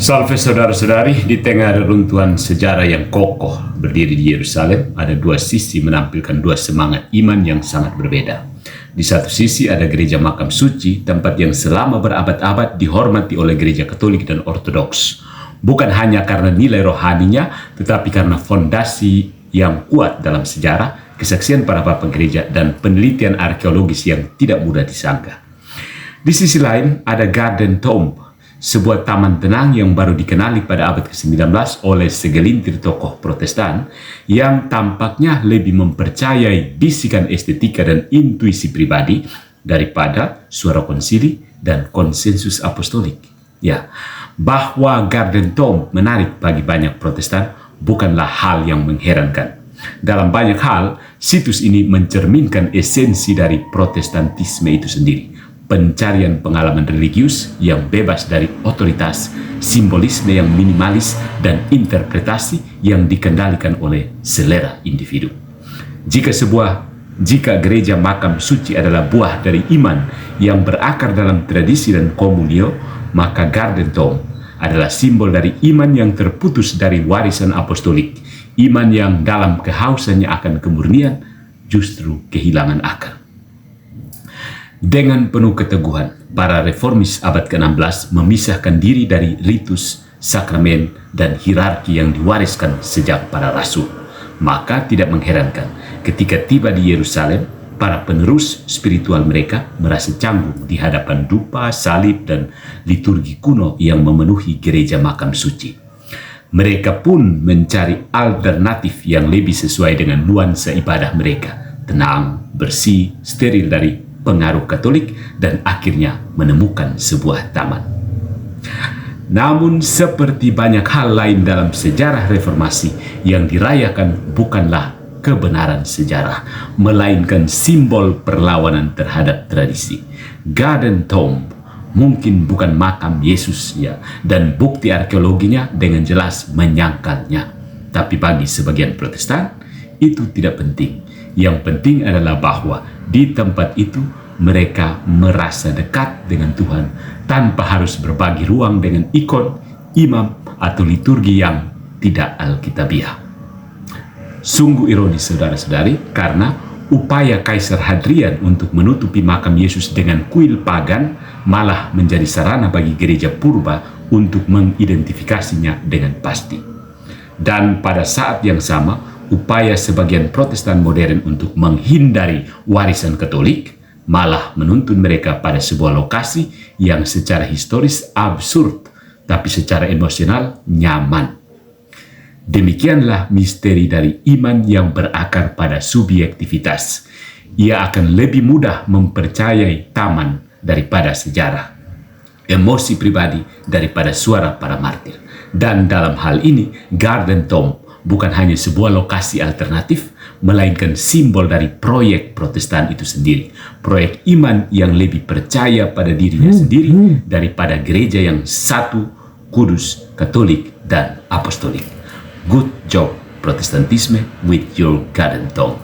Salve saudara-saudari, di tengah reruntuhan sejarah yang kokoh berdiri di Yerusalem, ada dua sisi menampilkan dua semangat iman yang sangat berbeda. Di satu sisi ada gereja makam suci, tempat yang selama berabad-abad dihormati oleh gereja Katolik dan Ortodoks. Bukan hanya karena nilai rohaninya, tetapi karena fondasi yang kuat dalam sejarah, kesaksian para bapa gereja, dan penelitian arkeologis yang tidak mudah disangka. Di sisi lain ada Garden Tomb, sebuah taman tenang yang baru dikenali pada abad ke-19 oleh segelintir tokoh Protestan yang tampaknya lebih mempercayai bisikan estetika dan intuisi pribadi daripada suara konsili dan konsensus apostolik. Ya, bahwa Garden Tomb menarik bagi banyak Protestan bukanlah hal yang mengherankan. Dalam banyak hal, situs ini mencerminkan esensi dari Protestantisme itu sendiri. Pencarian pengalaman religius yang bebas dari otoritas, simbolisme yang minimalis, dan interpretasi yang dikendalikan oleh selera individu. Jika gereja makam suci adalah buah dari iman yang berakar dalam tradisi dan komunio, maka Garden Tomb adalah simbol dari iman yang terputus dari warisan apostolik, iman yang dalam kehausannya akan kemurnian justru kehilangan akar. Dengan penuh keteguhan, para reformis abad ke-16 memisahkan diri dari ritus, sakramen, dan hierarki yang diwariskan sejak para rasul. Maka tidak mengherankan ketika tiba di Yerusalem, para penerus spiritual mereka merasa canggung di hadapan dupa, salib, dan liturgi kuno yang memenuhi gereja makam suci. Mereka pun mencari alternatif yang lebih sesuai dengan nuansa ibadah mereka, tenang, bersih, steril dari pengaruh Katolik, dan akhirnya menemukan sebuah taman. Namun seperti banyak hal lain dalam sejarah reformasi, yang dirayakan bukanlah kebenaran sejarah, melainkan simbol perlawanan terhadap tradisi. Garden Tomb mungkin bukan makam Yesus, ya, dan bukti arkeologinya dengan jelas menyangkalnya. Tapi bagi sebagian Protestan, itu tidak penting. Yang penting adalah bahwa di tempat itu mereka merasa dekat dengan Tuhan tanpa harus berbagi ruang dengan ikon, imam, atau liturgi yang tidak alkitabiah. Sungguh ironis saudara-saudari, karena upaya Kaisar Hadrian untuk menutupi makam Yesus dengan kuil pagan malah menjadi sarana bagi gereja purba untuk mengidentifikasinya dengan pasti. Dan pada saat yang sama, upaya sebagian Protestan modern untuk menghindari warisan Katolik malah menuntun mereka pada sebuah lokasi yang secara historis absurd, tapi secara emosional nyaman. Demikianlah misteri dari iman yang berakar pada subjektivitas. Ia akan lebih mudah mempercayai taman daripada sejarah, emosi pribadi daripada suara para martir. Dan dalam hal ini, Garden Tomb bukan hanya sebuah lokasi alternatif, melainkan simbol dari proyek Protestan itu sendiri. Proyek iman yang lebih percaya pada dirinya sendiri daripada gereja yang satu, kudus, Katolik, dan apostolik. Good job, Protestantisme, with your Garden Tomb.